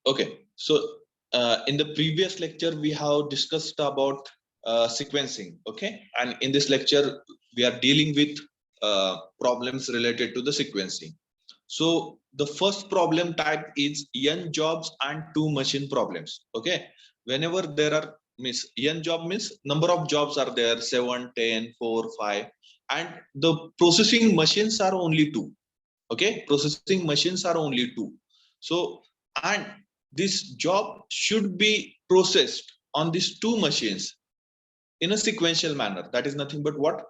Okay, so in the previous lecture we have discussed about sequencing. Okay, and in this lecture we are dealing with problems related to the sequencing. So the first problem type is n jobs and two machine problems. Okay, whenever there are means n job means number of jobs are there, 7, 10, 4, 5, and the processing machines are only two. Okay, processing machines are only two. So, and this job should be processed on these two machines in a sequential manner. That is nothing but what?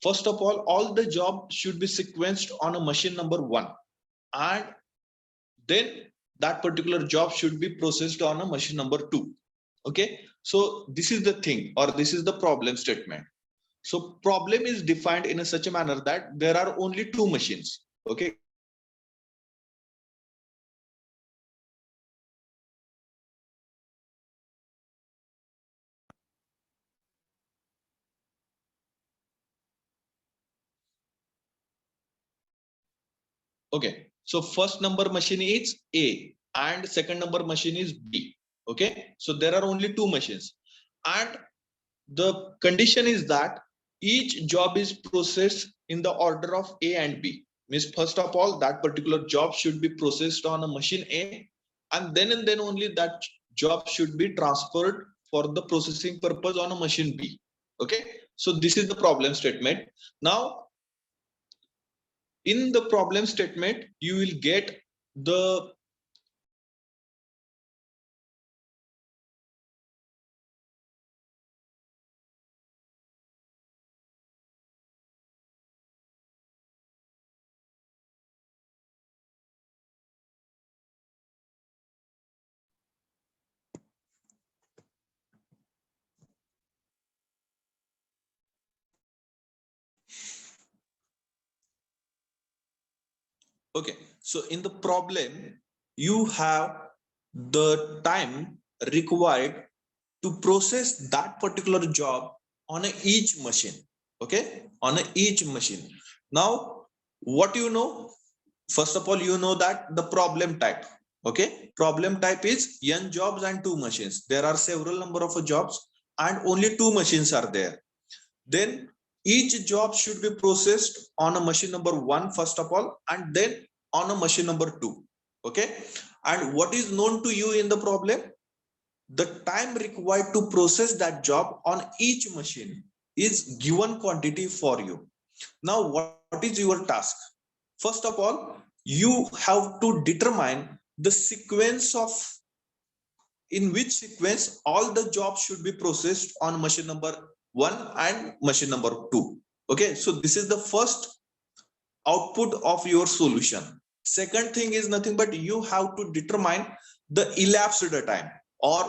First of all the job should be sequenced on a machine number one, and then that particular job should be processed on a machine number two. Okay, so this is the thing, or this is the problem statement. So problem is defined in a such a manner that there are only two machines. Okay, okay, so first number machine is A and second number machine is B. Okay, so there are only two machines, and the condition is that each job is processed in the order of A and B. Means first of all that particular job should be processed on a machine A, and then only that job should be transferred for the processing purpose on a machine B. Okay, so this is the problem statement. Now in the problem statement you will get the okay, so in the problem you have the time required to process that particular job on a each machine. Okay, on a each machine. Now what you know, first of all you know that the problem type. Okay, problem type is n jobs and two machines. There are several number of jobs and only two machines are there. Then each job should be processed on a machine number one first of all, and then on a machine number two. Okay, and what is known to you in the problem? The time required to process that job on each machine is given quantity for you. Now what is your task? First of all you have to determine the sequence of in which sequence all the jobs should be processed on machine number one and machine number two. Okay, so this is the first output of your solution. Second thing is nothing but you have to determine the elapsed time, or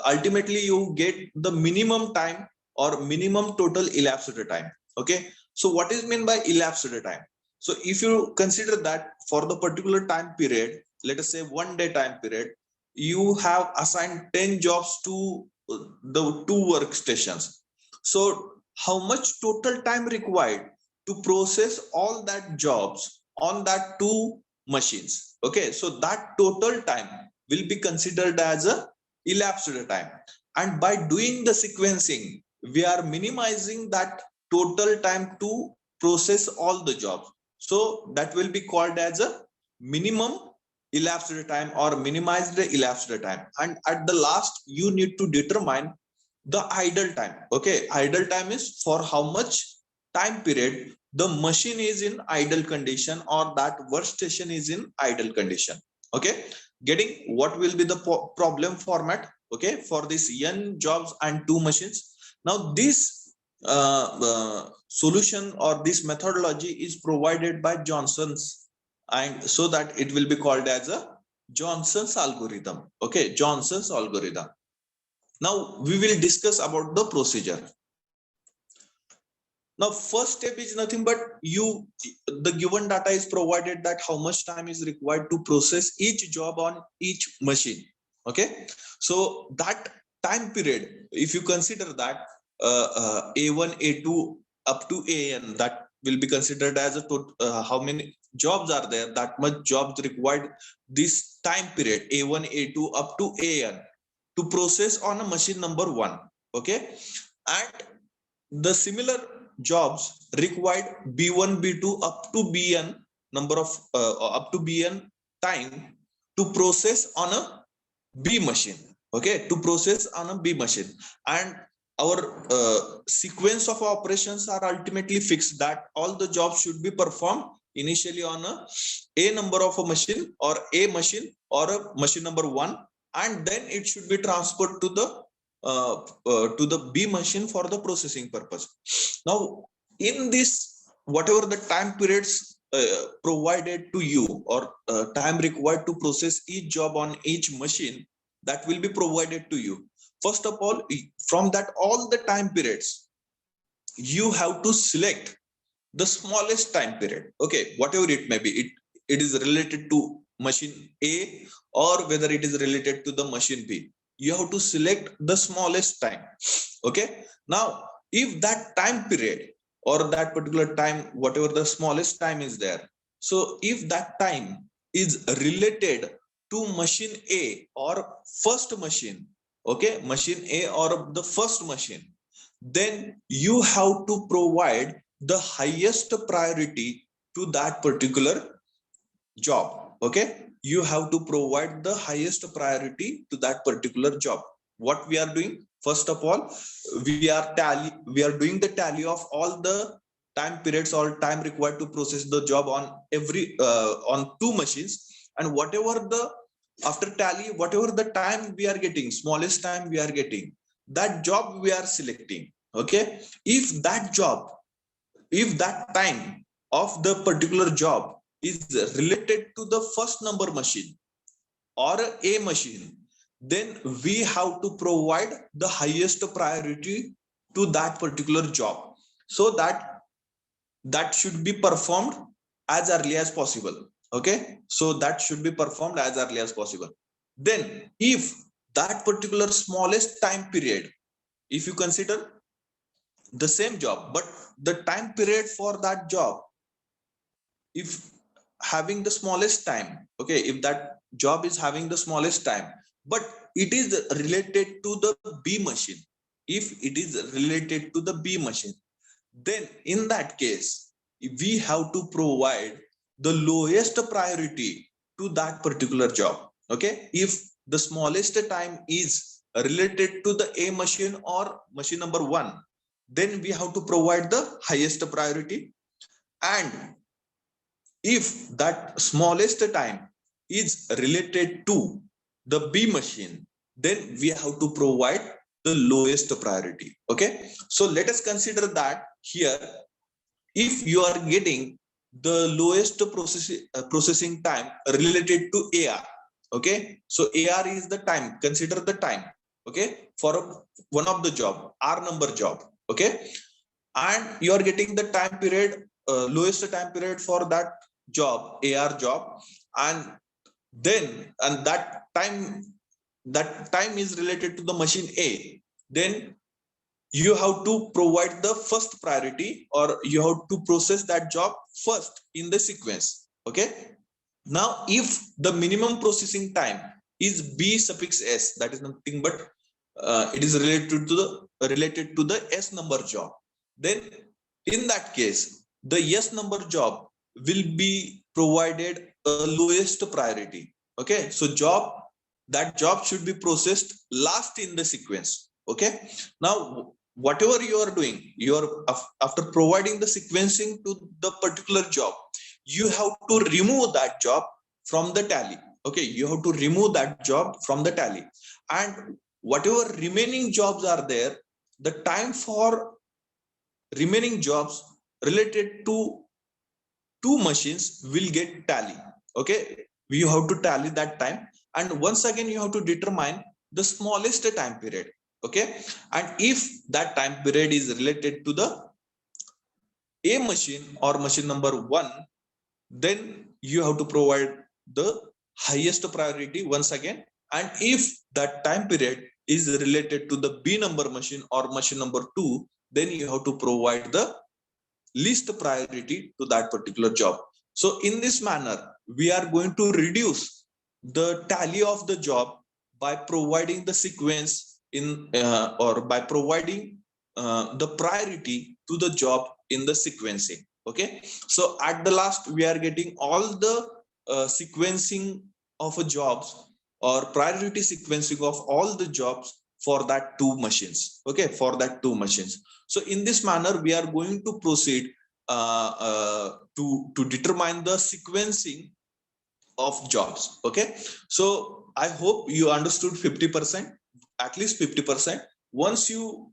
ultimately you get the minimum time or minimum total elapsed time. Okay, so what is meant by elapsed time? So if you consider that for the particular time period, let us say 1 day time period, you have assigned 10 jobs to the two workstations. So how much total time required to process all that jobs on that two machines? Okay, so that total time will be considered as a elapsed time, and by doing the sequencing we are minimizing that total time to process all the jobs. So that will be called as a minimum elapsed time or minimized elapsed time. And at the last you need to determine the idle time. Okay, idle time is for how much time period the machine is in idle condition or that workstation is in idle condition. Okay, getting what will be the problem format? Okay, for this n jobs and two machines. Now this solution or this methodology is provided by Johnson's, and so that it will be called as a Johnson's algorithm. Okay, Johnson's algorithm. Now we will discuss about the procedure. Now first step is nothing but you, the given data is provided that how much time is required to process each job on each machine. Okay, so that time period, if you consider that A1 A2 up to AN, that will be considered as a how many jobs are there, that much jobs required this time period A1, A2 up to AN to process on a machine number 1. Okay, and the similar jobs required B1, B2 up to BN number of up to BN time to process on a B machine. Okay, to process on a B machine, and our sequence of operations are ultimately fixed, that all the jobs should be performed initially on a number of a machine or a machine or a machine number 1, and then it should be transferred to the B machine for the processing purpose. Now, in this, whatever the time periods provided to you, or time required to process each job on each machine, that will be provided to you. First of all, from that all the time periods, you have to select the smallest time period. Okay, whatever it may be, it is related to machine A or whether it is related to the machine B. You have to select the smallest time. Okay, now if that time period or that particular time, whatever the smallest time is there, so if that time is related to machine A or first machine, okay, machine A or the first machine, then you have to provide the highest priority to that particular job. Okay, you have to provide the highest priority to that particular job. What we are doing, first of all, we are doing the tally of all the time periods or time required to process the job on every on 2 machines, and whatever the, after tally, whatever the time we are getting, smallest time we are getting, that job we are selecting. Okay, if that time of the particular job is related to the first number machine or a machine, then we have to provide the highest priority to that particular job, so that should be performed as early as possible. Okay, so that should be performed as early as possible. Then if that particular smallest time period, if you consider the same job, but the time period for that job, if having the smallest time, okay, if that job is having the smallest time, but it is related to the B machine, if it is related to the B machine, then in that case we have to provide the lowest priority to that particular job. Okay, if the smallest time is related to the A machine or machine number 1, then we have to provide the highest priority. And if that smallest time is related to the B machine, then we have to provide the lowest priority. Okay, so let us consider that here, if you are getting the lowest processing time related to AR. Okay, so AR is the time, consider the time, okay, for one of the job, R number job. Okay, and you are getting the time period, lowest time period for that job, AR job, and that time is related to the machine A, then you have to provide the first priority, or you have to process that job first in the sequence. Okay, now if the minimum processing time is B suffix S, that is nothing but it is related to the S number job, then in that case the S number job will be provided a lowest priority. Okay, so that job should be processed last in the sequence. Okay, now whatever you are doing, after providing the sequencing to the particular job, you have to remove that job from the tally. Okay, you have to remove that job from the tally, and whatever remaining jobs are there, the time for remaining jobs related to 2 machines will get tally. Okay, you have to tally that time, and once again you have to determine the smallest time period. Okay, and if that time period is related to the A machine or machine number 1, then you have to provide the highest priority once again. And if that time period is related to the B number machine or machine number 2, then you have to provide the least priority to that particular job. So in this manner, we are going to reduce the tally of the job by providing the sequence in or by providing the priority to the job in the sequencing. Okay, so at the last we are getting all the sequencing of a jobs or priority sequencing of all the jobs for that two machines. Okay, for that two machines. So in this manner we are going to proceed to determine the sequencing of jobs. Okay, so I hope you understood 50%, at least 50%. Once you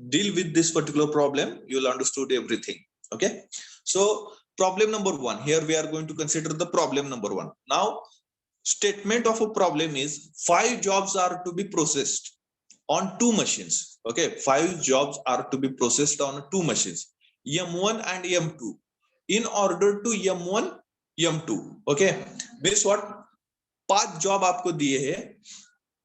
deal with this particular problem, you'll understood everything. Okay, so problem number one, here we are going to consider the problem number one. Now statement of a problem is 5 jobs are to be processed on two machines. Okay, 5 jobs are to be processed on two machines, M1 and M2, in order to M1 M2. okay, means what, 5 job आपको दिए हैं,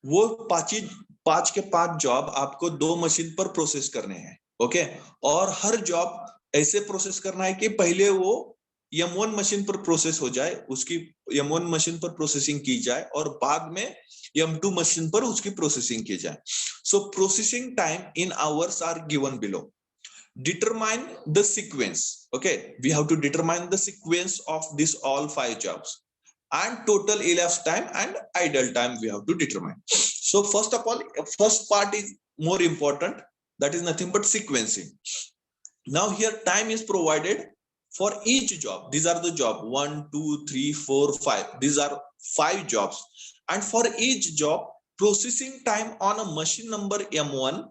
वो पांच के 5 job आपको दो machine पर process करने हैं. ओके, और हर जॉब ऐसे प्रोसेस करना है कि पहले वो M1 मशीन पर प्रोसेस हो जाए, उसकी M1 मशीन पर प्रोसेसिंग की जाए और बाद में M2 मशीन पर उसकी प्रोसेसिंग की जाए. So processing time in hours are given below. Determine the sequence. Okay, we have to determine the sequence of this all 5 jobs, and total elapsed time and idle time we have to determine. So first of all, first part is more important, that is nothing but sequencing. Now here time is provided for each job. These are the job 1 2 3 4 5. These are 5 jobs, and for each job processing time on a machine number M1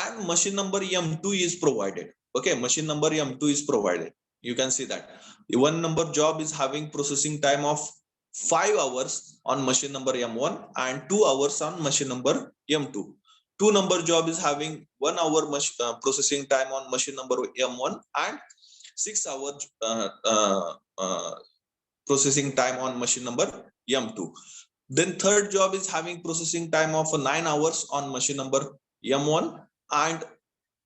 and machine number M2 is provided. Okay, machine number M2 is provided. You can see that one number job is having processing time of 5 hours on machine number M1 and 2 hours on machine number M2. 2 number job is having 1 hour processing time on machine number M1 and 6 hours processing time on machine number M2. Then third job is having processing time of 9 hours on machine number M1 and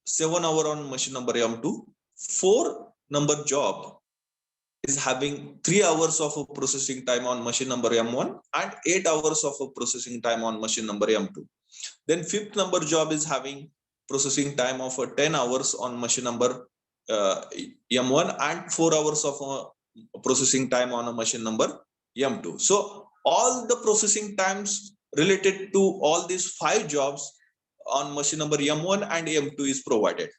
7 hours on machine number M2. 4 number job is having 3 hours of processing time on machine number M1 and 8 hours of processing time on machine number M2. Then fifth number job is having processing time of 10 hours on machine number M1 and 4 hours of processing time on a machine number M2. So all the processing times related to all these 5 jobs on machine number M1 and M2 is provided.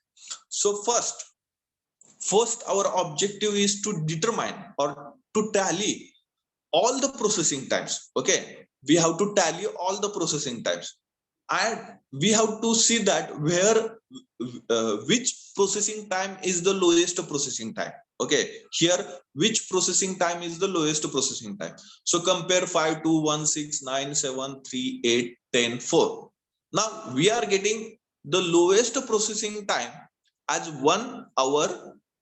So first our objective is to determine or to tally all the processing times. Okay, we have to tally all the processing times, and we have to see that where which processing time is the lowest processing time. Okay, here which processing time is the lowest processing time. So compare 5 2 1 6 9 7 3 8 10 4. Now we are getting the lowest processing time as 1 hour,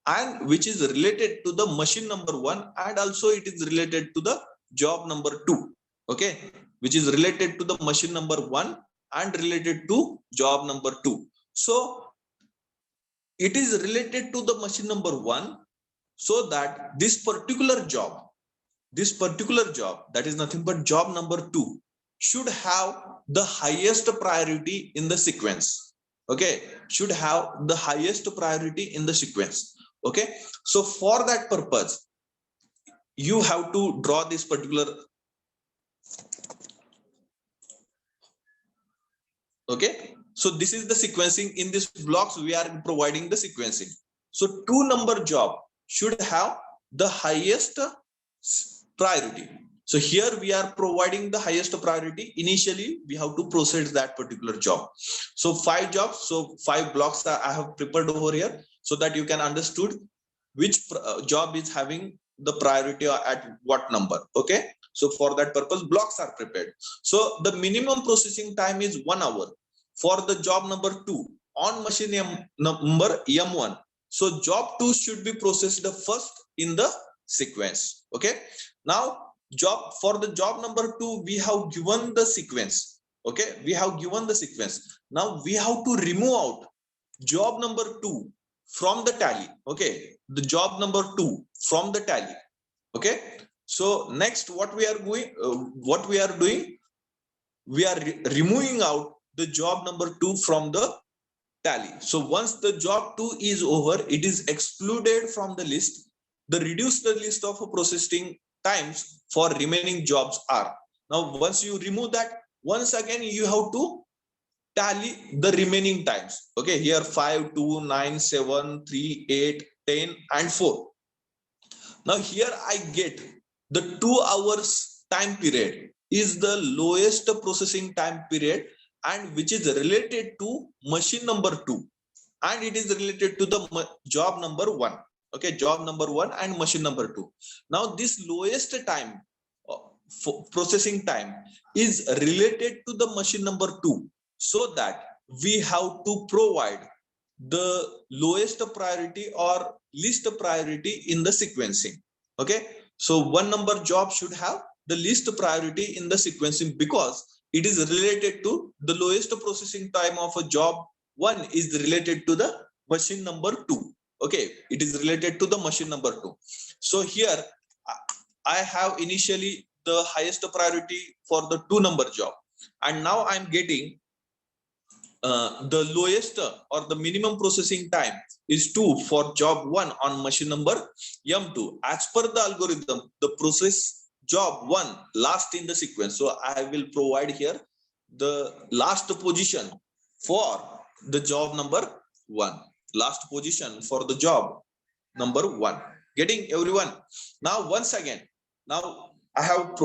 and which is related to the machine number 1, and also it is related to the job number 2. Okay, which is related to the machine number 1 and related to job number 2. So it is related to the machine number 1, so that this particular job, that is nothing but job number 2, should have the highest priority in the sequence. Okay, should have the highest priority in the sequence. Okay, so for that purpose you have to draw this particular. Okay, so this is the sequencing. In this blocks we are providing the sequencing. So 2 number job should have the highest priority. So here we are providing the highest priority. Initially we have to process that particular job. So 5 jobs, so 5 blocks that I have prepared over here, so that you can understood which job is having the priority at what number. Okay, so for that purpose blocks are prepared. So the minimum processing time is 1 hour for the job number 2 on machine number M1. So job 2 should be processed first in the sequence. Okay, now for the job number 2 we have given the sequence. Okay, we have given the sequence. Now we have to remove out job number 2 from the tally. Okay, the job number 2 from the tally. Okay, so next what we are doing, we are removing out the job number 2 from the tally. So once the job 2 is over, it is excluded from the list. The reduce the list of processing times for remaining jobs are. Now once you remove that, once again you have to tally the remaining times. Okay, here 5, 2, 9, 7, 3, 8, 10 and 4. Now here I get the 2 hours time period is the lowest processing time period, and which is related to machine number 2, and it is related to the job number 1. Okay, job number 1 and machine number 2. Now this lowest time processing time is related to the machine number 2, so that we have to provide the lowest priority or least priority in the sequencing. Okay, so one number job should have the least priority in the sequencing because it is related to the lowest processing time of a job 1 is related to the machine number 2. Okay, it is related to the machine number 2. So here I have initially the highest priority for the 2 number job, and now I'm getting the lowest or the minimum processing time is 2 for job 1 on machine number M2. As per the algorithm, the process job 1 last in the sequence. So I will provide here the last position for the job number 1. Last position for the job number 1. Getting everyone? Now once again, now I have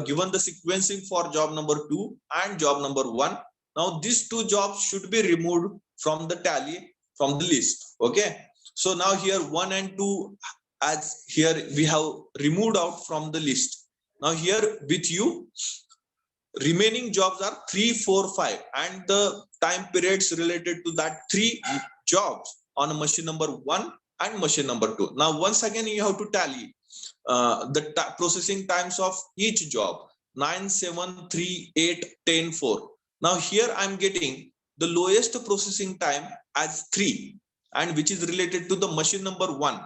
given the sequencing for job number 2 and job number 1. Now these 2 jobs should be removed from the tally, from the list. Okay, so now here 1 and 2, as here we have removed out from the list. Now here with you, remaining jobs are 3, 4, 5, and the time periods related to that 3 jobs on machine number 1 and machine number 2. Now once again you have to tally the processing times of each job: 9, 7, 3, 8, 10, 4. Now here I'm getting the lowest processing time as 3, and which is related to the machine number 1,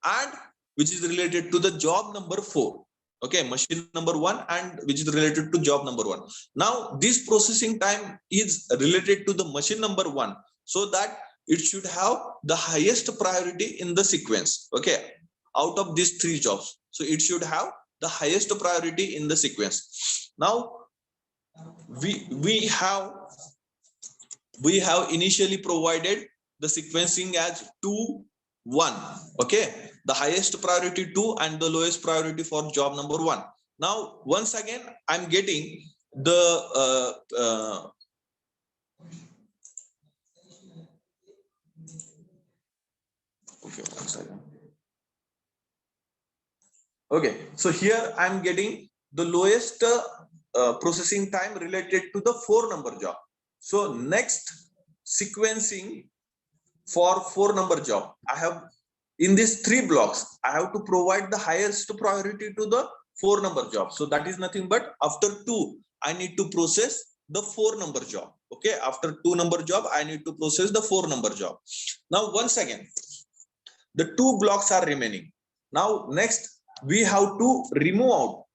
and which is related to the job number 4. Okay, machine number 1 and which is related to job number 1. Now this processing time is related to the machine number 1, so that it should have the highest priority in the sequence. Okay, out of these 3 jobs, so it should have the highest priority in the sequence. Now we have initially provided the sequencing as 2, 1. Okay, the highest priority 2 and the lowest priority for job number 1. Now once again I'm getting the okay, one second. Okay, so here I'm getting the lowest processing time related to the 4 number job. So next sequencing for 4 number job, I have in these 3 blocks, I have to provide the highest priority to the 4 number job. So that is nothing but after 2, I need to process the 4 number job. Okay, after 2 number job, I need to process the 4 number job. Now once again, the 2 blocks are remaining. Now next we have to remove out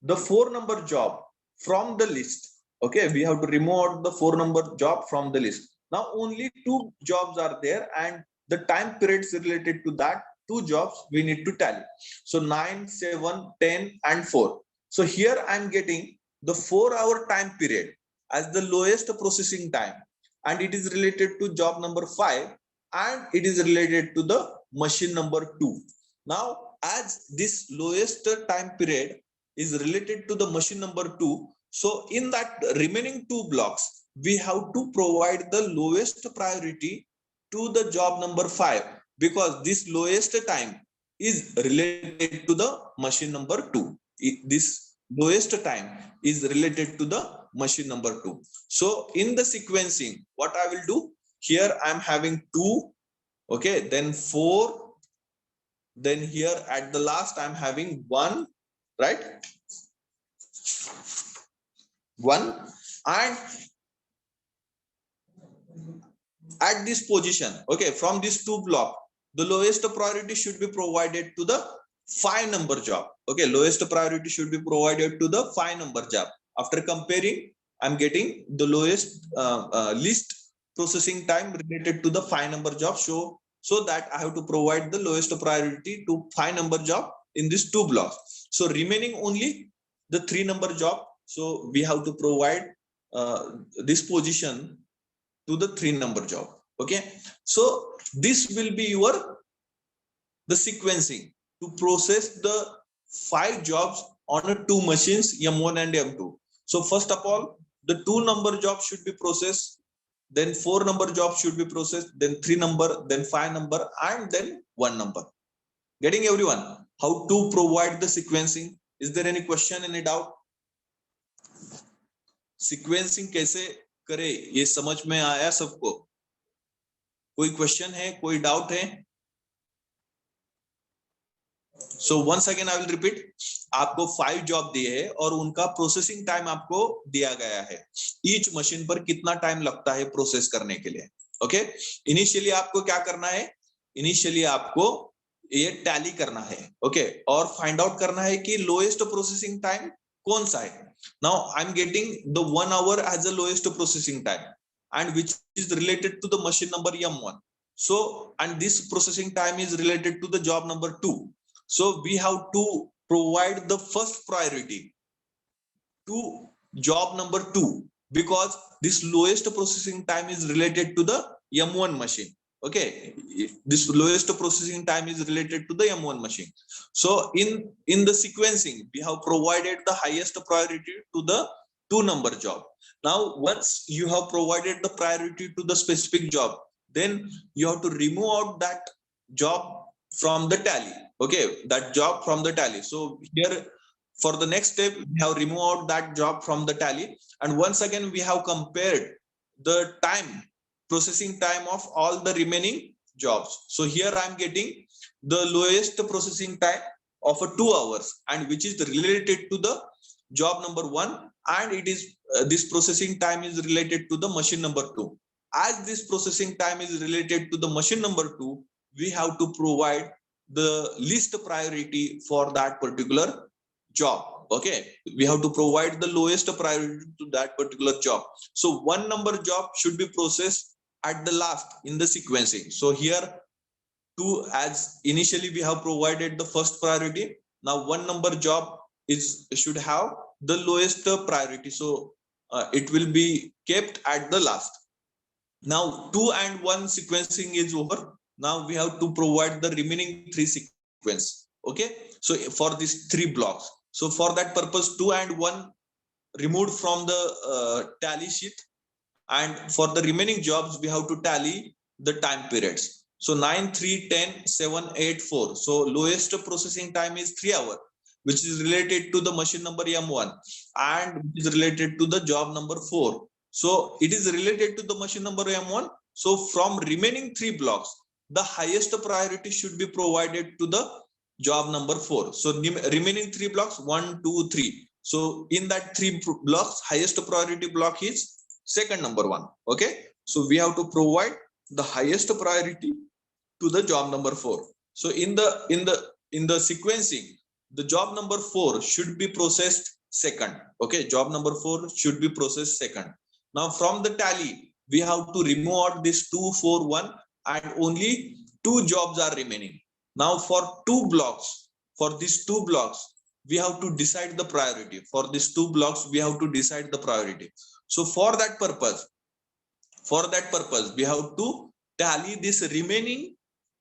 the 4 number job from the list. Okay, we have to remove out the 4 number job from the list. Now only 2 jobs are there, and the time periods related to that 2 jobs we need to tally. So 9, 7, 10 and 4. So here I'm getting the 4-hour time period as the lowest processing time, and it is related to job number 5, and it is related to the machine number 2. Now as this lowest time period is related to the machine number 2, so in that remaining 2 blocks we have to provide the lowest priority to the job number 5, because this lowest time is related to the machine number 2. This lowest time is related to the machine number 2. So in the sequencing, what I will do here, I'm having 2, okay, then 4, then here at the last I'm having 1, right? 1, and at this position, okay, from this two block, the lowest priority should be provided to the 5 number job. Okay, lowest priority should be provided to the 5 number job. After comparing, I'm getting the lowest least processing time related to the 5 number job. So that I have to provide the lowest priority to 5 number job in this two blocks. So remaining only the 3 number job. So we have to provide this position to the 3 number job. Okay, so this will be your the sequencing to process the 5 jobs on a 2 machines, M1 and M2. So first of all, the 2 number job should be processed, then 4 number job should be processed, then 3 number, then 5 number, and then 1 number. Getting everyone how to provide the sequencing? Is there any question, any doubt? Sequencing कैसे करे ये समझ में आया सबको? कोई question है, कोई डाउट है? So once again I will repeat, आपको 5 जॉब दिए हैं और उनका प्रोसेसिंग टाइम आपको दिया गया है, ईच मशीन पर कितना टाइम लगता है प्रोसेस करने के लिए. ओके, इनिशियली आपको क्या करना है? इनिशियली आपको ये टैली करना है. ओके, और फाइंड आउट करना है कि लोएस्ट प्रोसेसिंग टाइम कौन सा है. Now I'm getting the 1 hour as the lowest processing time, and which is related to the machine number M1. So, and this processing time is related to the job number 2. So we have to provide the first priority to job number 2 because this lowest processing time is related to the M1 machine. Okay, this lowest processing time is related to the M1 machine. So in the sequencing, we have provided the highest priority to the 2 number job. Now once you have provided the priority to the specific job, then you have to remove out that job from the tally. Okay, that job from the tally. So here for the next step, we have removed out that job from the tally, and once again we have compared the time, processing time of all the remaining jobs. So here I'm getting the lowest processing time of a 2 hours, and which is related to the job number 1, and it is this processing time is related to the machine number 2. As this processing time is related to the machine number 2, we have to provide the least priority for that particular job. Okay, we have to provide the lowest priority to that particular job. So 1 number job should be processed at the last in the sequencing. So here 2, as initially we have provided the first priority, now 1 number job should have the lowest priority. So it will be kept at the last. Now 2 and 1 sequencing is over. Now we have to provide the remaining 3 sequence. Okay, so for these 3 blocks, so for that purpose 2 and 1 removed from the tally sheet, and for the remaining jobs we have to tally the time periods. So 9, 3, 10, 7, 8, 4. So lowest processing time is 3 hours, which is related to the machine number M1, and which is related to the job number 4. So it is related to the machine number M1. So from remaining 3 blocks, the highest priority should be provided to the job number 4. So remaining 3 blocks, 1, 2, 3. So in that 3 blocks, highest priority block is second number 1. Okay, so we have to provide the highest priority to the job number 4. So in the sequencing, the job number 4 should be processed second. Okay, job number 4 should be processed second. Now from the tally, we have to remove out this 2, 4, 1, and only 2 jobs are remaining. Now for 2 blocks, for these 2 blocks, we have to decide the priority. For these 2 blocks, we have to decide the priority. So for that purpose, we have to tally this remaining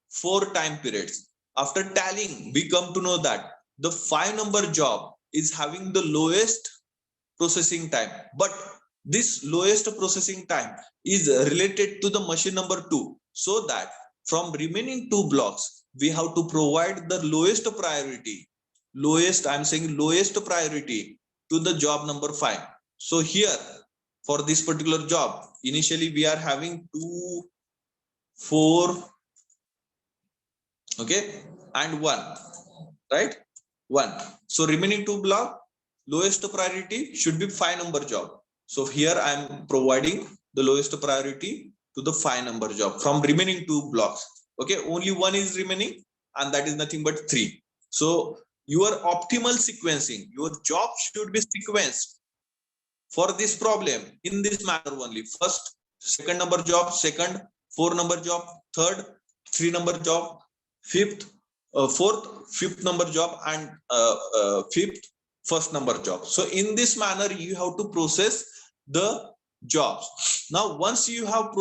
4 time periods. After tallying, we come to know that the 5 number job is having the lowest processing time, but this lowest processing time is related to the machine number 2. So that from remaining 2 blocks, we have to provide the lowest priority. I'm saying lowest priority to the job number 5. So here for this particular job, initially we are having 2, 4, okay, and 1, right? 1. So remaining 2 block, lowest priority should be 5 number job. So here I am providing the lowest priority to the 5 number job from remaining 2 blocks. Okay, only one is remaining, and that is nothing but 3. So your optimal sequencing, your job should be sequenced for this problem in this manner only. First, second number job, second, 4 number job, third, 3 number job, fifth, fourth, fifth number job, and fifth, first number job. So in this manner you have to process the jobs. Now once you have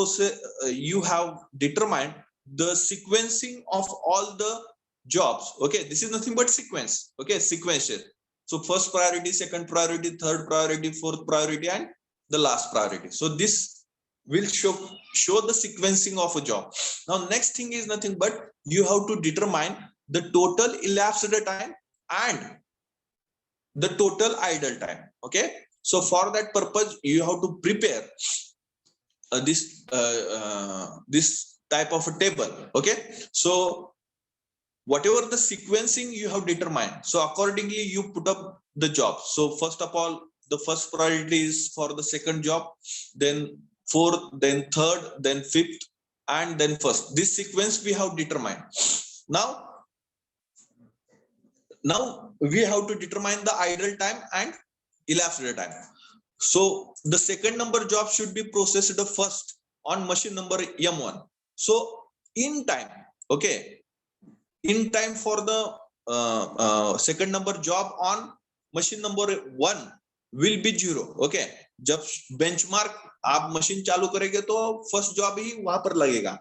you have determined the sequencing of all the jobs. Okay, this is nothing but sequence. Okay, sequential. So first priority, second priority, third priority, fourth priority, and the last priority. So this will show the sequencing of a job. Now next thing is nothing but you have to determine the total elapsed time and the total idle time. Okay, so for that purpose you have to prepare this type of a table. Okay, so whatever the sequencing you have determined, so accordingly you put up the job. So first of all, the first priority is for the second job, then fourth, then third, then fifth, and then first. This sequence we have determined. Now we have to determine the idle time and elapsed time. So the second number job should be processed first on machine number M1. So in time, okay, in time for the second number job on machine number 1 will be 0. Okay, जब benchmark आप machine चालू करेंगे तो first job ही वहां पर लगेगा,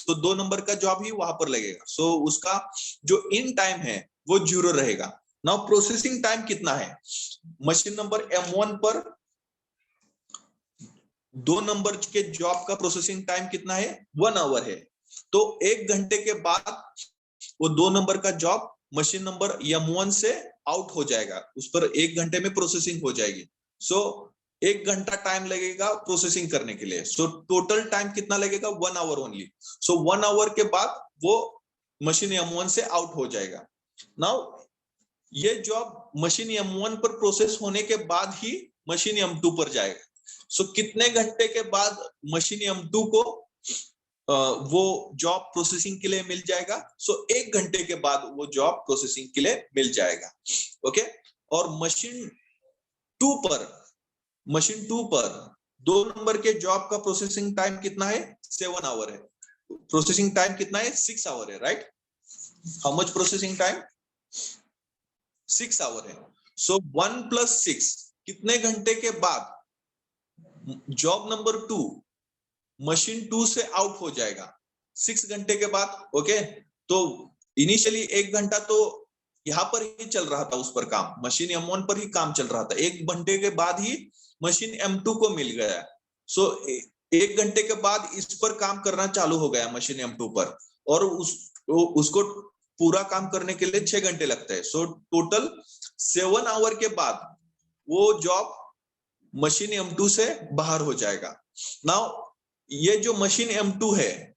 तो 2 number का जॉब ही वहां पर लगेगा. सो उसका जो इन टाइम है वो 0 रहेगा. नाउ प्रोसेसिंग टाइम कितना है? मशीन नंबर M1 पर 2 नंबर के जॉब का प्रोसेसिंग टाइम कितना है? 1 आवर है. तो 1 घंटे के बाद वो 2 नंबर का जॉब मशीन नंबर M1 से आउट हो जाएगा. उस पर 1 घंटे में प्रोसेसिंग हो जाएगी. सो 1 घंटा टाइम लगेगा प्रोसेसिंग करने के लिए. सो टोटल टाइम कितना लगेगा? 1 आवर ओनली. सो 1 आवर के बाद वो मशीन M1 से आउट हो जाएगा. नाउ ये जॉब मशीन M1 पर प्रोसेस होने के बाद ही मशीन M2 पर जाएगा. सो कितने घंटे के बाद मशीन M2 को वो जॉब प्रोसेसिंग के लिए मिल जाएगा? सो 1 घंटे के बाद वो जॉब प्रोसेसिंग के लिए मिल जाएगा. ओके, और मशीन 2 पर 2 नंबर के जॉब का प्रोसेसिंग टाइम कितना है? 7 आवर है. प्रोसेसिंग टाइम कितना है? 6 आवर है. Right, how much processing time? 6 hour है. सो 1 + 6 कितने घंटे के बाद जॉब नंबर 2 मशीन 2 से आउट हो जाएगा? 6 घंटे के बाद. ओके, तो इनिशियली 1 घंटा तो यहाँ पर ही चल रहा था, उस पर काम मशीन M1 पर ही काम चल रहा था. 1 घंटे के बाद ही मशीन M2 को मिल गया. सो 1 घंटे के बाद इस पर काम करना चालू हो गया मशीन M2 पर, और उसको पूरा काम करने के लिए 6 घंटे लगते हैं. सो टोटल 7 आवर के बाद वो जॉब मशीन M2 से बाहर हो जाएगा. नाउ ये जो मशीन M2 है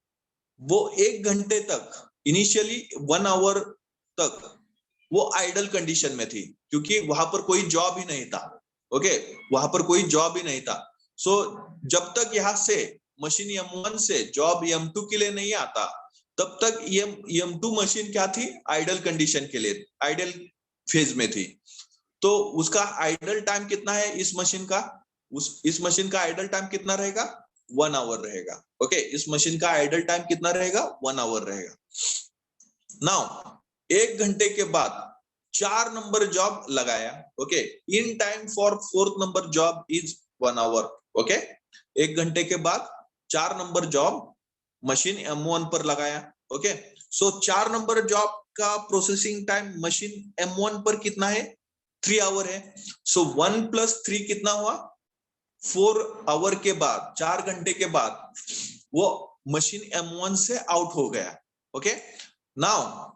वो 1 घंटे तक, इनिशियली 1 आवर तक वो आइडल कंडीशन में थी, क्योंकि वहां पर कोई जॉब ही नहीं था. ओके, वहां पर कोई जॉब ही नहीं था. सो जब तक यहां से मशीन M1 से जॉब M2 के लिए नहीं आता, तब तक ये M2 मशीन क्या थी? आइडल कंडीशन के लिए, आइडल फेज में थी. तो उसका आइडल टाइम कितना है इस मशीन का? इस मशीन का आइडल टाइम कितना रहेगा? 1 आवर रहेगा. ओके, इस मशीन का आइडल टाइम कितना रहेगा? 1 आवर रहेगा. नाउ 1 घंटे के बाद 4 नंबर जॉब लगाया. Okay, in time for 4th number job is 1 hour. Okay, 1 घंटे के बाद 4 नंबर जॉब मशीन M1 पर लगाया. ओके, सो 4 नंबर जॉब का प्रोसेसिंग टाइम मशीन M1 पर कितना है? 3 आवर है. सो 1 + 3 कितना हुआ? 4 आवर के बाद, 4 घंटे के बाद वो मशीन M1 से आउट हो गया. ओके, नाउ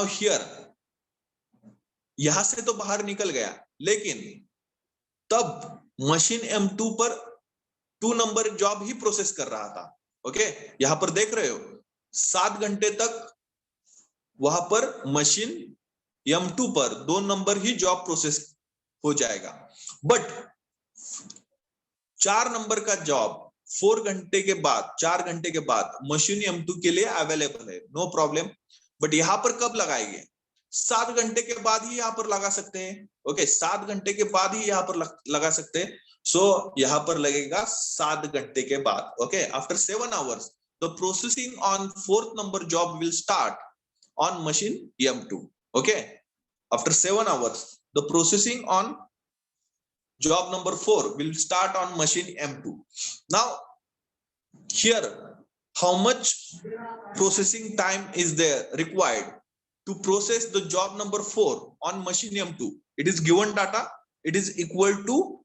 हियर, यहां से तो बाहर निकल गया, लेकिन तब मशीन M2 पर 2 नंबर जॉब ही प्रोसेस कर रहा था. ओके, यहां पर देख रहे हो 7 घंटे तक वहां पर मशीन M2 पर 2 नंबर ही जॉब प्रोसेस हो जाएगा. बट 4 नंबर का जॉब 4 घंटे के बाद, 4 घंटे के बाद मशीन M2 के लिए अवेलेबल है, नो प्रॉब्लम। बट यहाँ पर कब लगाएंगे? 7 घंटे के बाद ही यहाँ पर लगा सकते हैं। ओके, 7 घंटे के बाद ही यहाँ पर लगा सकते हैं। सो यहाँ पर लगेगा 7 घंटे के बाद। Okay, after 7 hours the processing on 4th number job will start on machine M2. Okay, after 7 hours the processing on job number 4 will start on machine M2. Now here, how much processing time is there required to process the job number 4 on machine M2? It is given data, it is equal to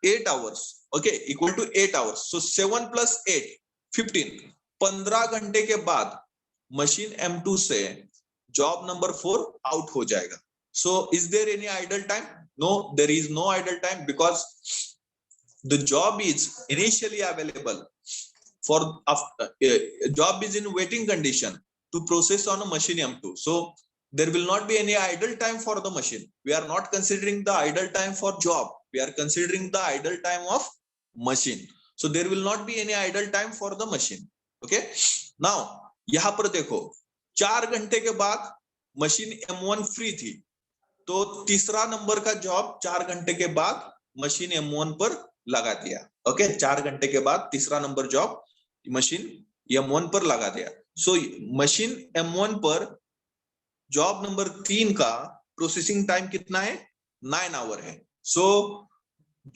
8 hours. Okay, equal to 8 hours. So 7 plus 8, 15. 15 घंटे के बाद machine M2 से job number 4 out हो जाएगा. So is there any idle time? No, there is no idle time, because the job is initially available for job is in waiting condition to process on a machine M2. So there will not be any idle time for the machine. We are not considering the idle time for job. We are considering the idle time of machine. So there will not be any idle time for the machine. Okay. Now यहाँ पर देखो, 4 घंटे के बाद machine M1 free थी, तो तीसरा number का जॉब 4 घंटे के बाद मशीन M1 पर लगा दिया. ओके, 4 घंटे के बाद तीसरा नंबर जॉब मशीन M1 पर लगा दिया. सो मशीन M1 पर जॉब नंबर 3 का प्रोसेसिंग टाइम कितना है? 9 आवर है. So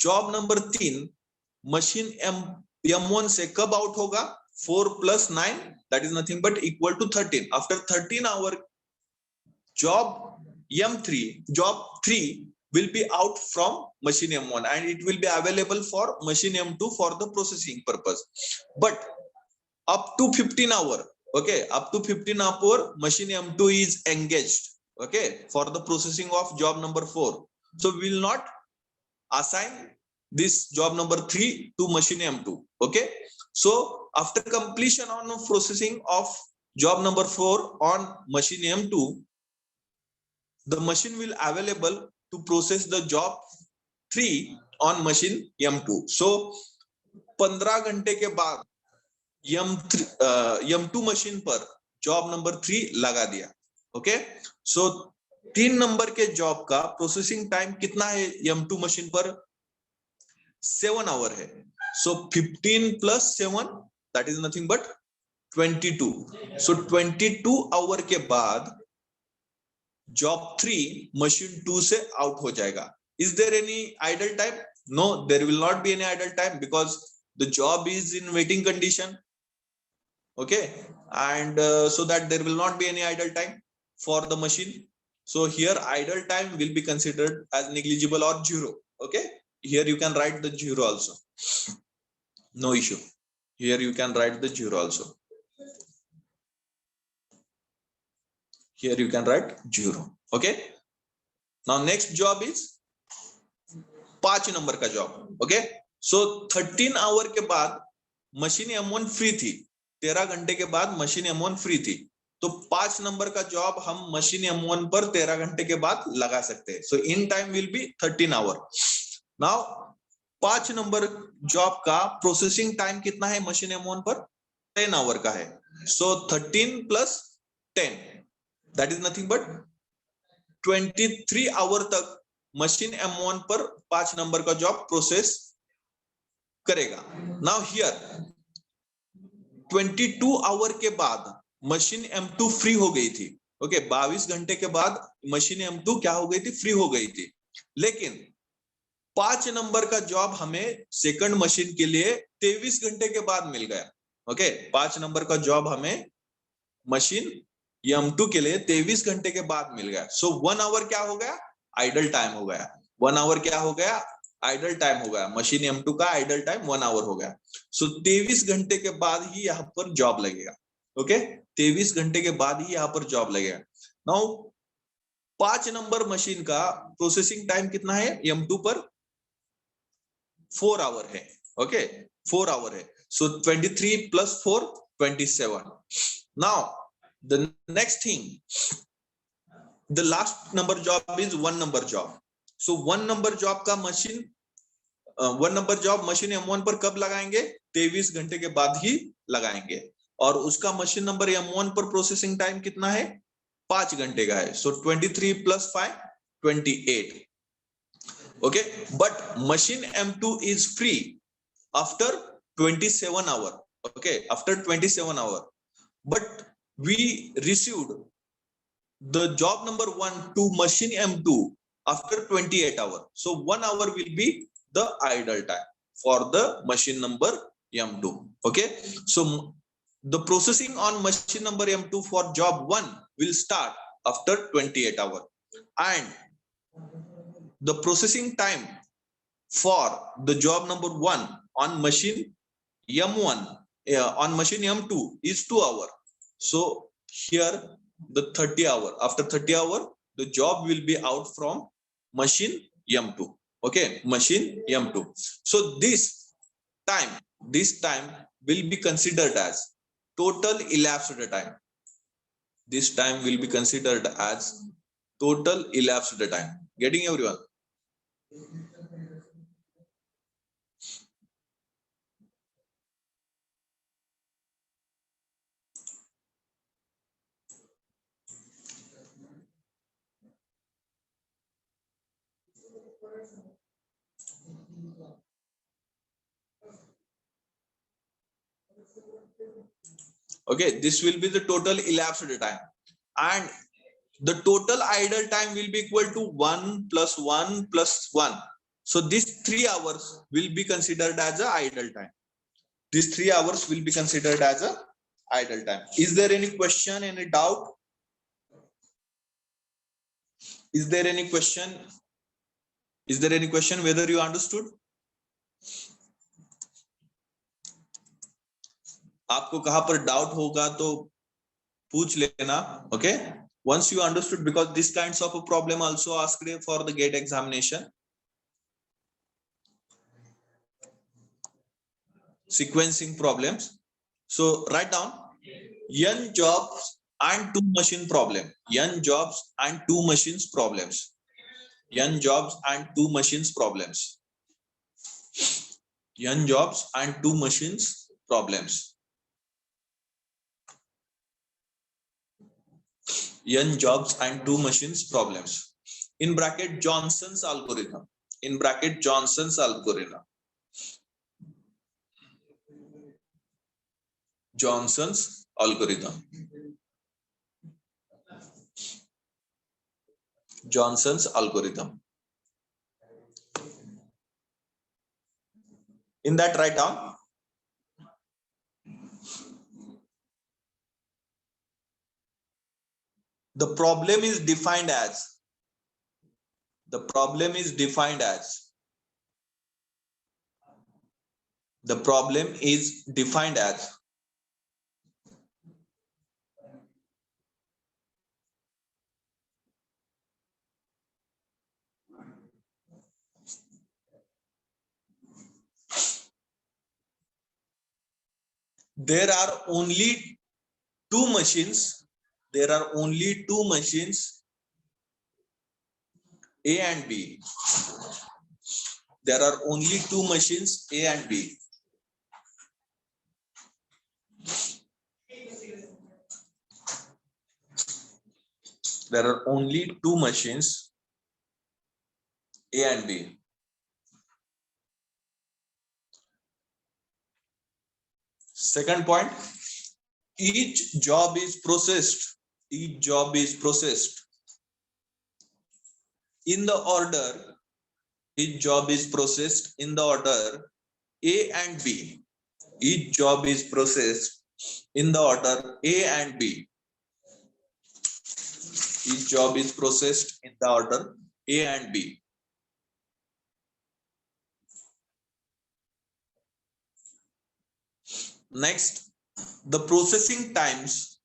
job number 3 machine M1 से कब आउट होगा? 4 plus 9, that is nothing but equal to 13. After 13 hour, job M3 will be out from machine M1 and it will be available for machine M2 for the processing purpose. But up to 15 hour, okay, up to 15 hour machine M2 is engaged, okay, for the processing of job number 4. So we will not assign this job number 3 to machine M2. Okay, so after completion on processing of job number 4 on machine M2, the machine will available to process the job 3 on machine M2. So 15 घंटे के बाद M2 machine पर job number 3 लगा दिया. Okay, सो 3 number के job का processing time कितना है M2 मशीन पर? 7 आवर है. So 15 plus 7, that is nothing but 22. So 22 hour के बाद जॉब 3 मशीन 2 से आउट हो जाएगा. Is there any idle time? No, there will not be any idle time because the job is in waiting condition. Okay, and so that there will not be any idle time for the machine. So here idle time will be considered as negligible or zero. Okay, here you can write the zero also. No issue. Here you can write the zero also. Here you can write 0. Okay. Now next job is 5 number का job. Okay. So 13 our के बाद machine M1 free थी. 13 घंटे के बाद machine M1 free थी, तो 5 number का जॉब हम मशीन M1 पर 13 घंटे के बाद लगा सकते हैं. So in time will be 13 hour. Now 5 number job का प्रोसेसिंग टाइम कितना है मशीन M1 पर? 10 आवर का है. So 13 plus 10, that is nothing but 23 hour तक मशीन M1 पर 5 नंबर का जॉब प्रोसेस करेगा. नाउ हियर 22 आवर के बाद मशीन M2 फ्री हो गई थी. ओके, 22 घंटे के बाद मशीन M2 क्या हो गई थी? फ्री हो गई थी. लेकिन 5 नंबर का जॉब हमें सेकंड मशीन के लिए 23 घंटे के बाद मिल गया. ओके, 5 नंबर का जॉब हमें मशीन M2 के लिए 23 घंटे के बाद मिल गया. सो 1 आवर क्या हो गया? आइडल टाइम हो गया. 1 आवर क्या हो गया? आइडल टाइम हो गया. मशीन M2 का आइडल टाइम 1 आवर हो गया. सो 23 घंटे के बाद ही यहाँ पर जॉब लगेगा. ओके, 23 घंटे के बाद ही यहाँ पर जॉब लगेगा. नाउ 5 नंबर मशीन का प्रोसेसिंग टाइम कितना है M2 पर? 4 आवर है. ओके, 4 आवर है. सो 23 plus 4, 27. Now the next thing, the last number job is 1 number job. So 1 number job का machine 1 number job machine M1 पर कब लगाएंगे? 23 घंटे के बाद ही लगाएंगे। और उसका मशीन नंबर M1 पर प्रोसेसिंग टाइम कितना है, 5 घंटे का है। सो 23 + 5 28। Okay, but machine M2 is free after 27 hour. Okay, after 27 hour, but we received the job number 1 to machine M2 after 28 hour. So 1 hour will be the idle time for the machine number M2. Okay, so the processing on machine number M2 for job 1 will start after 28 hour, and the processing time for the job number 1 on machine M1 on machine M2 is 2 hour. So here the 30 hour, after 30 hour the job will be out from machine M2. Okay, machine M2. So this time will be considered as total elapsed time. This time will be considered as total elapsed time. Getting everyone? Okay, this will be the total elapsed time, and the total idle time will be equal to 1 + 1 + 1. So these 3 hours will be considered as a idle time. These 3 hours will be considered as a idle time. Is there any question, any doubt? Is there any question? Is there any question whether you understood? आपको कहां पर doubt होगा तो पूछ लेना. Okay, once you understood, because these kinds of a problem also asked for the GATE examination. Sequencing problems. So write down n jobs and 2 machine problem. N jobs and 2 machines problems. N jobs and 2 machines problems. N jobs and 2 machines problems. N jobs and 2 machines problems. In bracket Johnson's algorithm. In bracket Johnson's algorithm. Johnson's algorithm. Johnson's algorithm. In that, write down the problem is defined as the problem is defined as the problem is defined as there are only 2 machines. There are only 2 machines, A and B. There are only 2 machines, A and B. There are only 2 machines, A and B. Second point, each job is processed. Each job is processed in the order. Each job is processed in the order A and B. Each job is processed in the order A and B. Each job is processed in the order A and B. Next, the processing times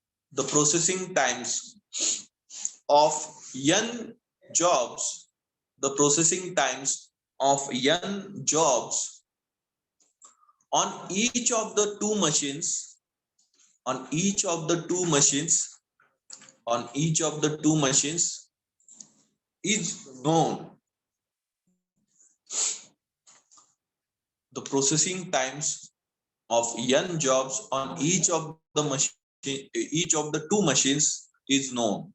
of n jobs, the processing times of n jobs on each of the 2 machines, on each of the 2 machines, on each of the 2 machines is known. The processing times of n jobs on each of the machine, each of the two machines is known.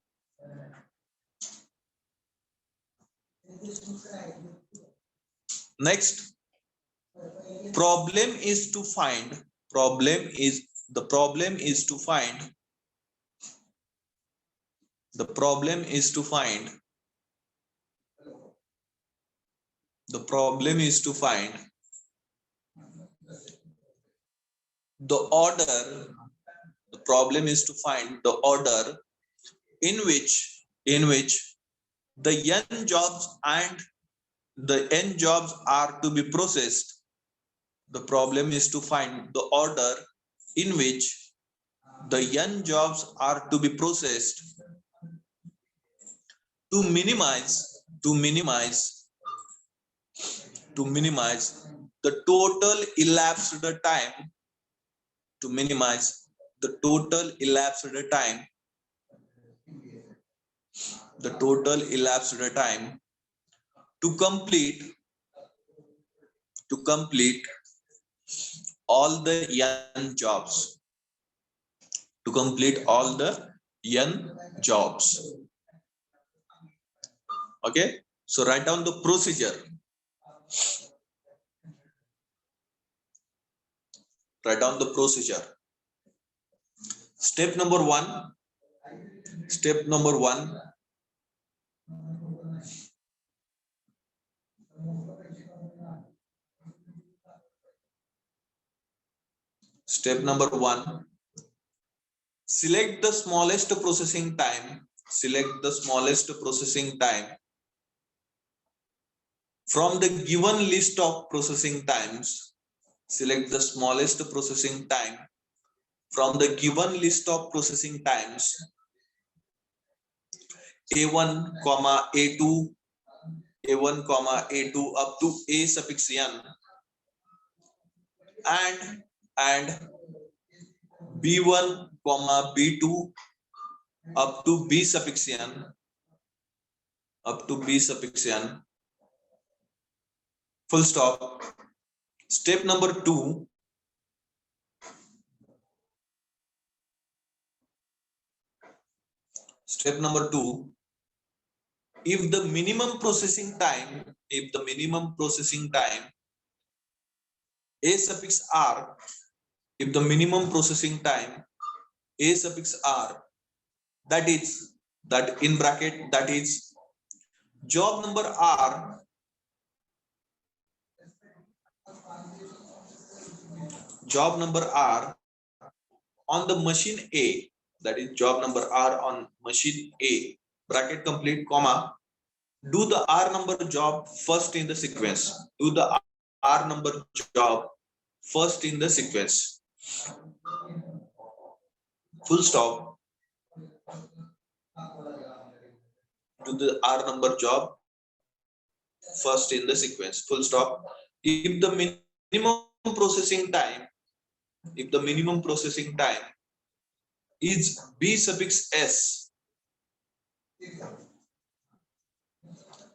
Next, problem is to find the problem is to find the problem is to find the problem is to find the order. The problem is to find the order in which the n jobs and the n jobs are to be processed. The problem is to find the order in which the n jobs are to be processed to minimize the total elapsed time, to minimize the total elapsed time to complete all the n jobs, to complete all the n jobs. Okay, so write down the procedure. Write down the procedure. Step number one. Step number one. Step number one. Select the smallest processing time. Select the smallest processing time from the given list of processing times. Select the smallest processing time from the given list of processing times. A1, A2, A1, A2 up to A suffix n, and B1, B2 up to B suffix n, full stop. Step number two. Step number two. If the minimum processing time, A suffix r, if the minimum processing time A suffix r, that in bracket, that is job number r, on the machine A, that is job number r on machine A, bracket complete, comma, do the r number job first in the sequence. Do the r number job first in the sequence. Full stop. Do the r number job first in the sequence. Full stop. If the minimum processing time, is B suffix s,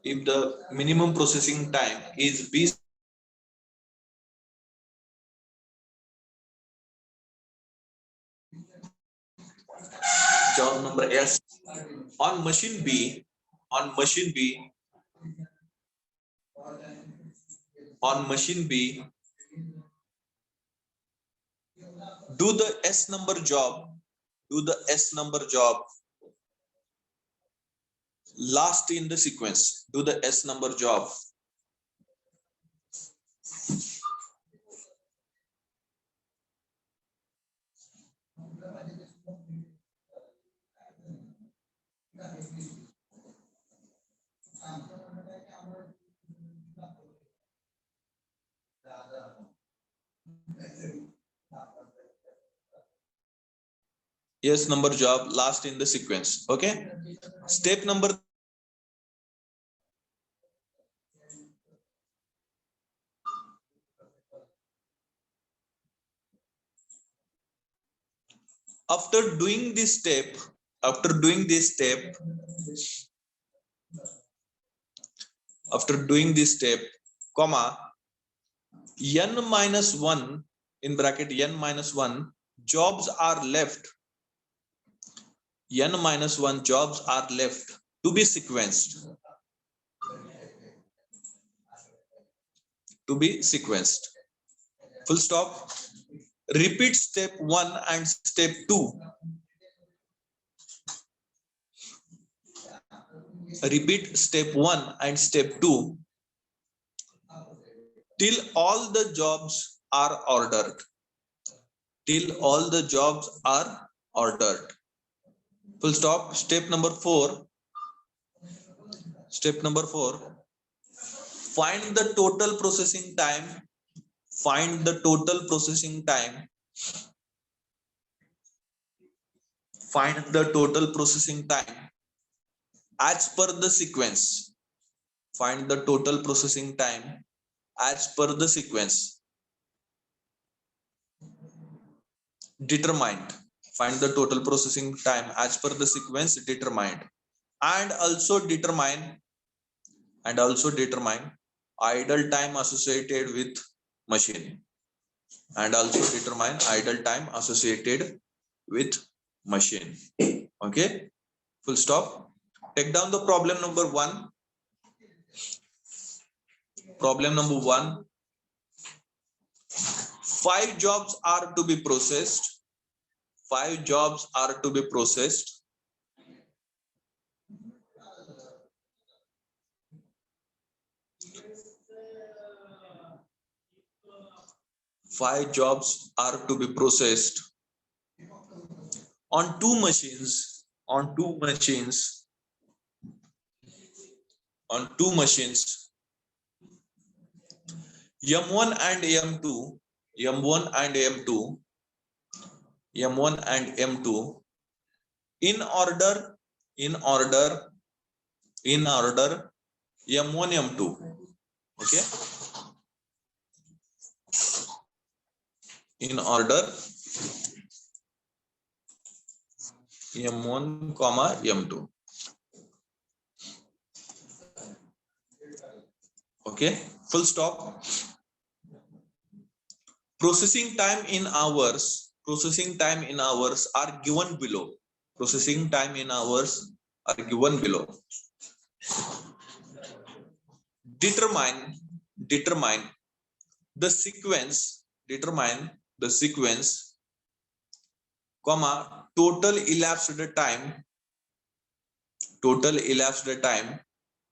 if the minimum processing time is B job number s on machine B, do the s number job, last in the sequence. Do the s number job yes number job last in the sequence. Okay, step number after doing this step, comma, n minus 1 in bracket n minus 1 jobs are left, n minus 1 jobs are left to be sequenced, full stop. Repeat step 1 and step 2. Repeat step 1 and step 2 till all the jobs are ordered. Till all the jobs are ordered. Full stop. Step number 4. Step number 4. Find the total processing time. Find the total processing time. Find the total processing time as per the sequence. Find the total processing time as per the sequence determined. Find the total processing time as per the sequence determined, and also determine idle time associated with machine, and also determine idle time associated with machine. Okay, full stop. Take down the problem number 1. Problem number 1. 5 jobs are to be processed. 5 jobs are to be processed. 5 jobs are to be processed on 2 machines. On 2 machines. On 2 machines. M1 and M2. M1 and M2. M1 and M2 in order M1 M2. Okay, in order M1 comma M2. Okay, full stop. Processing time in hours are given below. Processing time in hours are given below. Determine the sequence, comma, total elapsed time,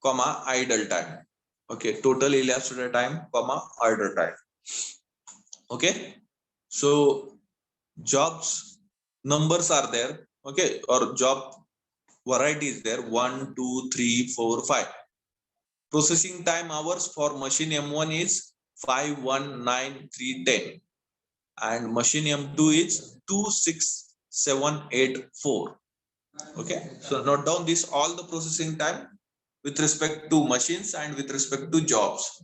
comma, idle time. Okay, total elapsed time, comma, idle time. Okay, so jobs numbers are there. Okay, or job variety is there, 1, 2, 3, 4, 5. Processing time hours for machine M1 is 5, 1, 9, 3, 10, and machine M2 is 2, 6, 7, 8, 4. Okay, so note down this all the processing time with respect to machines and with respect to jobs.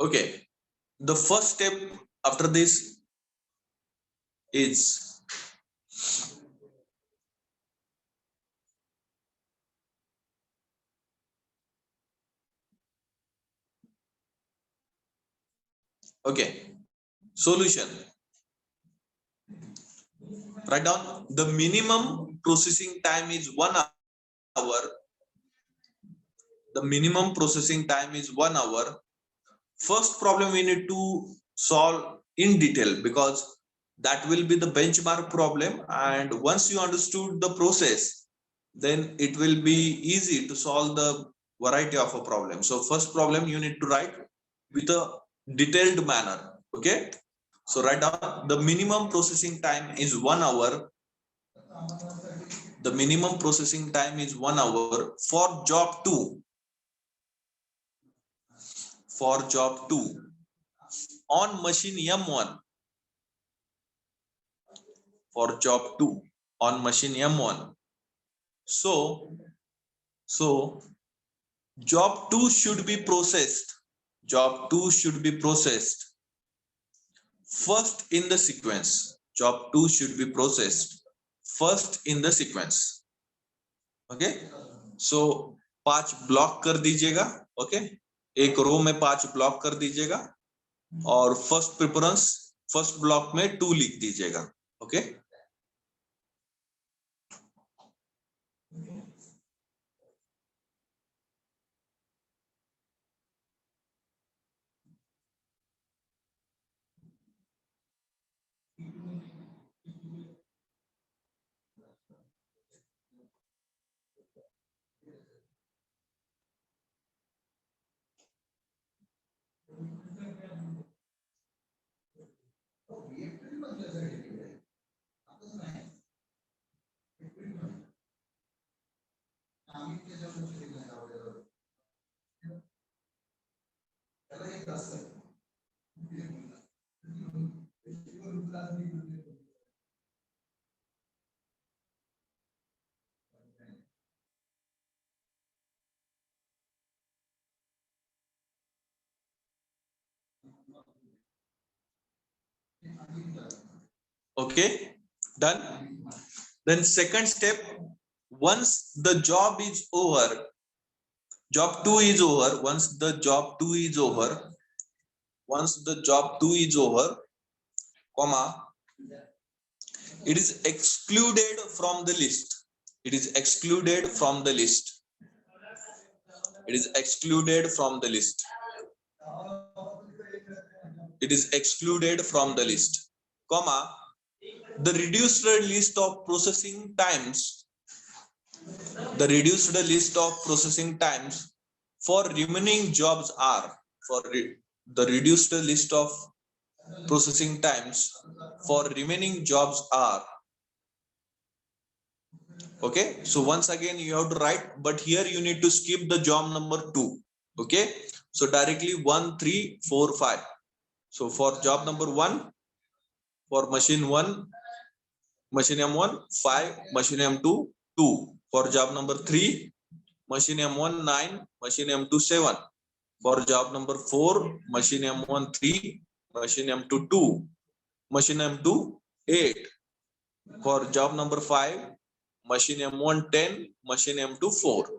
Okay, the first step after this is okay, solution. Write down the minimum processing time is 1 hour. The minimum processing time is 1 hour. First problem we need to solve in detail because that will be the benchmark problem, and once you understood the process, then it will be easy to solve the variety of a problem. So first problem you need to write with a detailed manner. Okay, So write down the minimum processing time is 1 hour. The minimum processing time is 1 hour for job 2. For job 2 on machine M1. For job 2 on machine M1. So job 2 should be processed. Job 2 should be processed first in the sequence. Job 2 should be processed first in the sequence. Okay. So 5 block कर दीजिएगा. Okay. एक रो में 5 block कर दीजिएगा और first preference first block में 2 लिख दीजिएगा. Okay. Okay, done. Then second step, once the job is over, job 2 is over, once the job 2 is over, comma, it is excluded from the list. It is excluded from the list. It is excluded from the list. It is excluded from the list, comma, the reduced list of processing times, the reduced list of processing times for remaining jobs are, the reduced list of processing times for remaining jobs are. Okay, so once again you have to write, but here you need to skip the job number 2. Okay, so directly 1, 3, 4, 5. So for job number 1, for machine 1, machine M1, 5, machine M2, 2. For job number 3, machine M1, 9, machine M2, 7. For job number 4, machine M1, 3, machine M2, 2, machine M2, 8. For job number 5, machine M1, 10, machine M2, 4.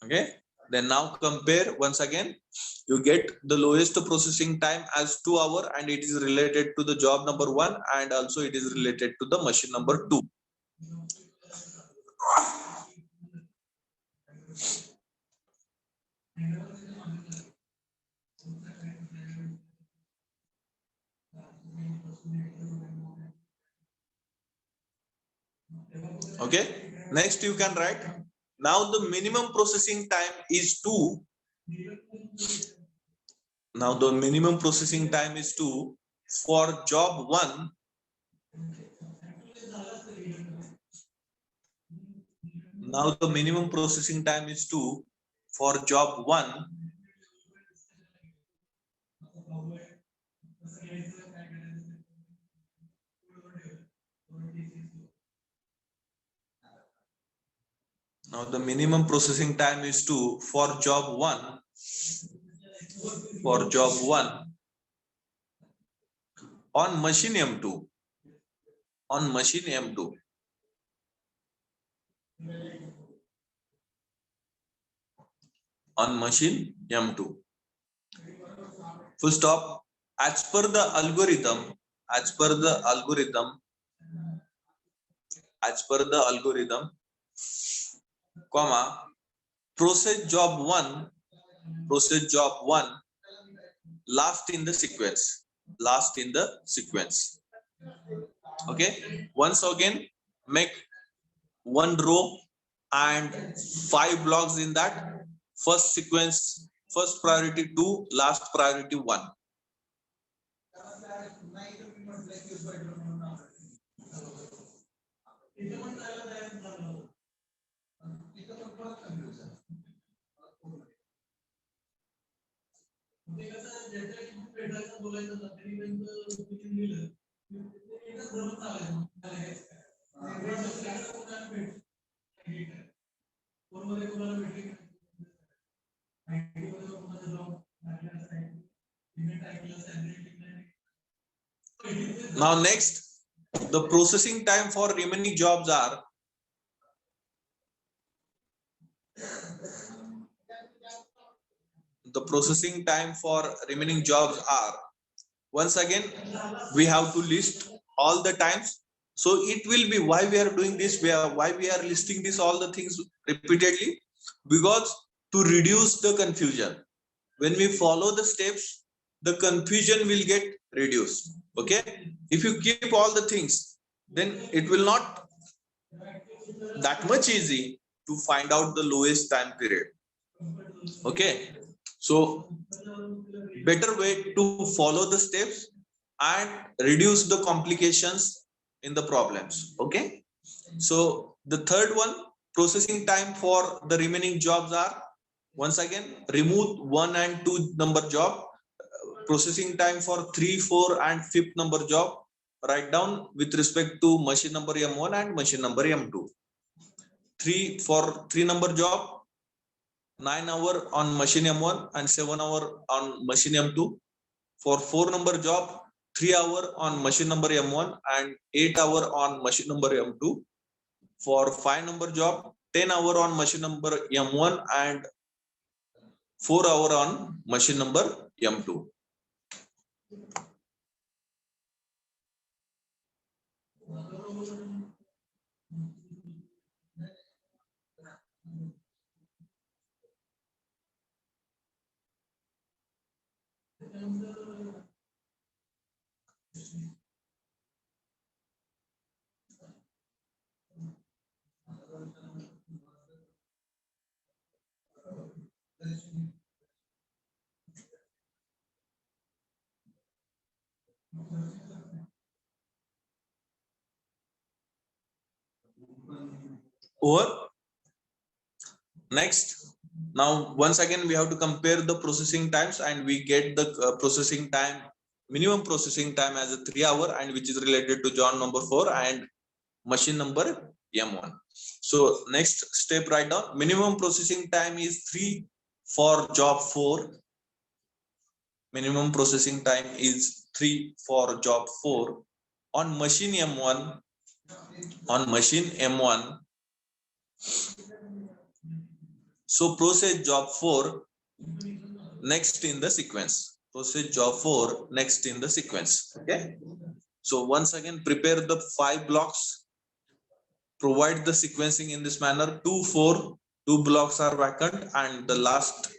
Okay. Then now compare once again. You get the lowest processing time as 2 hours and it is related to the job number 1 and also it is related to the machine number 2. Okay. Next you can write. Now the minimum processing time is 2. Now the minimum processing time is 2 for job 1. Now the minimum processing time is 2 for job 1. Now the minimum processing time is 2 for job 1. For job 1 on machine M2. On machine M2. On machine M2. Full stop. As per the algorithm, comma, process job 1, last in the sequence. Okay. Once again, make one row and 5 blocks in that. First sequence, first priority 2, last priority 1. Now next, the processing time for remaining jobs are once again we have to list all the times. So it will be why we are doing this, why we are listing this all the things repeatedly, because to reduce the confusion. When we follow the steps, the confusion will get reduced. Okay, if you keep all the things, then it will not that much easy to find out the lowest time period. Okay, so better way to follow the steps and reduce the complications in the problems. Okay, so the third one, processing time for the remaining jobs are, once again, remove 1 and 2 number job. Processing time for 3, 4 and 5th number job, write down with respect to machine number M1 and machine number M2. 3 for 3 number job, 9 hour on machine M1 and 7 hour on machine M2. For 4 number job, 3 hour on machine number M1 and 8 hour on machine number M2. For 5 number job, 10 hour on machine number M1 and 4 hour on machine number M2. Over. Next, now once again we have to compare the processing times, and we get the processing time, minimum processing time as a 3 hour, and which is related to job number 4 and machine number M1. So next step, write down minimum processing time is 3 for job 4. Minimum processing time is 3 for job 4 on machine M1. On machine M1, so process job 4 next in the sequence. Process job 4 next in the sequence. Okay. So once again, prepare the 5 blocks. Provide the sequencing in this manner. 2, 4, 2 blocks are vacant, and the last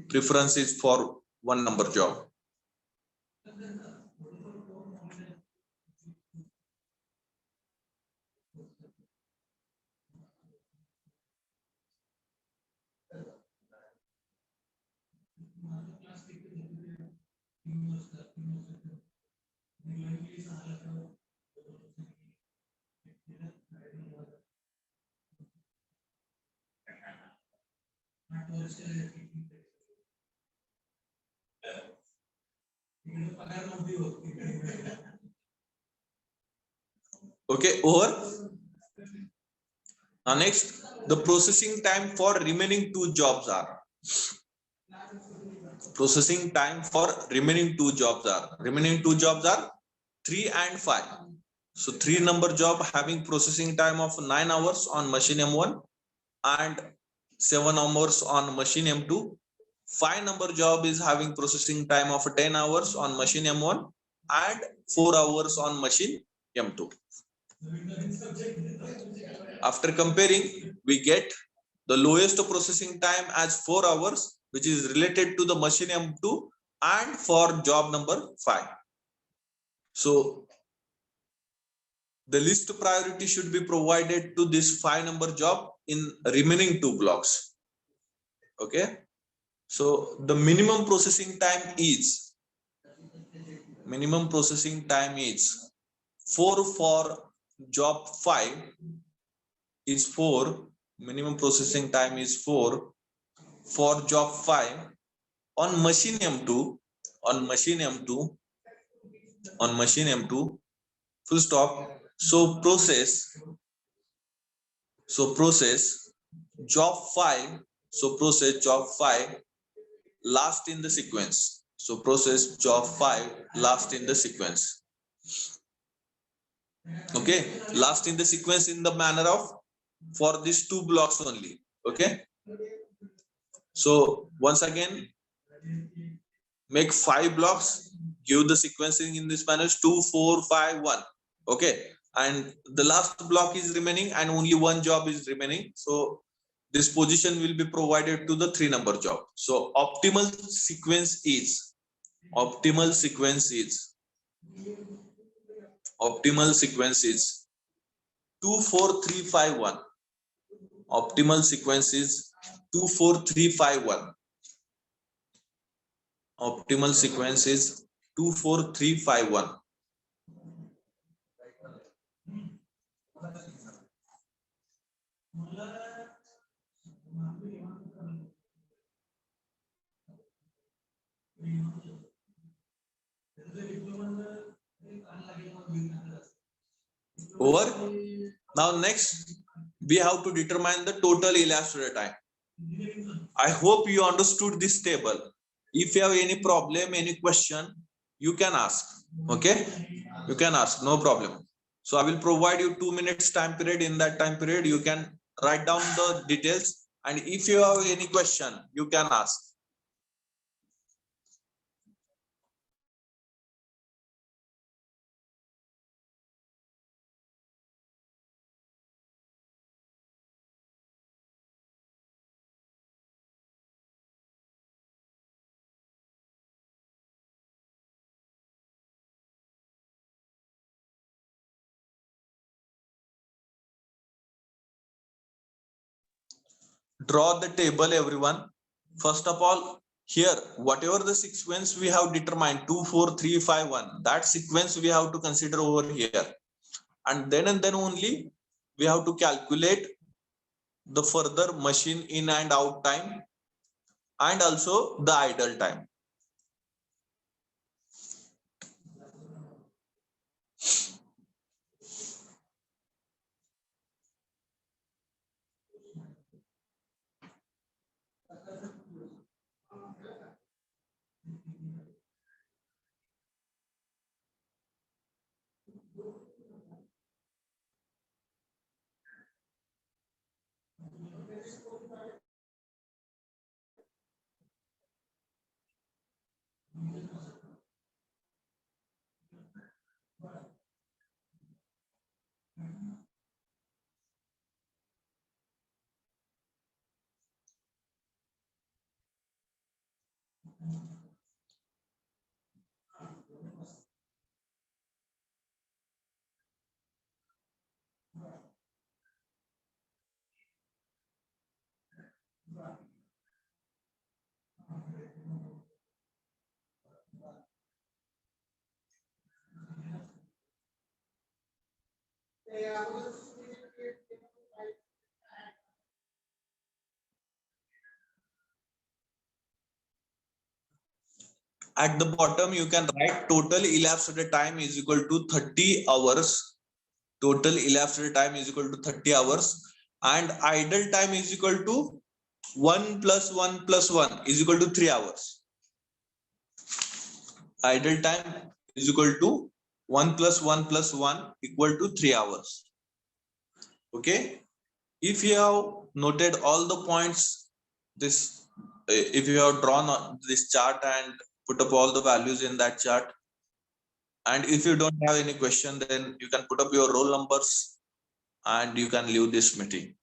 preference is for 1 number job. Okay, over. Now next, the processing time for remaining 2 jobs are. Processing time for remaining 2 jobs are. Remaining 2 jobs are 3 and 5. So 3 number job having processing time of 9 hours on machine M1 and 7 hours on machine M2. 5 number job is having processing time of 10 hours on machine M1 and 4 hours on machine M2. After comparing, we get the lowest processing time as 4 hours, which is related to the machine M2 and for job number 5. So the list priority should be provided to this 5 number job in remaining 2 blocks. Okay. So the minimum processing time is 4 for job 5 is 4. Minimum processing time is 4 for job 5 on machine M2. on machine M2, full stop. So process job 5. So process job 5 last in the sequence. So process job 5 last in the sequence. Okay, last in the sequence in the manner of for these two blocks only. Okay, so once again make 5 blocks, give the sequencing in this manner 2 4 5 1. Okay, and the last block is remaining and only one job is remaining, so this position will be provided to the 3 number job. So optimal sequence is 2 4 3 5 1. Optimal sequence is 2 4 3 5 1. Optimal sequence is 2 4 3 5 1. Over. Now next we have to determine the total elapsed time. I hope you understood this table. If you have any problem, any question, you can ask. Okay, you can ask, no problem. So I will provide you 2 minutes time period. In that time period you can write down the details, and if you have any question you can ask. Draw the table, everyone. First of all, here whatever the sequence we have determined 2 4 3 5 1, that sequence we have to consider over here, and then only we have to calculate the further machine in and out time and also the idle time. At the bottom you can write total elapsed time is equal to 30 hours. Total elapsed time is equal to 30 hours, and idle time is equal to 1 plus 1 plus 1 is equal to 3 hours. Idle time is equal to 1 plus 1 plus 1 equal to 3 hours. Okay, if you have noted all the points, this if you have drawn this chart and put up all the values in that chart, and if you don't have any question, then you can put up your roll numbers and you can leave this meeting.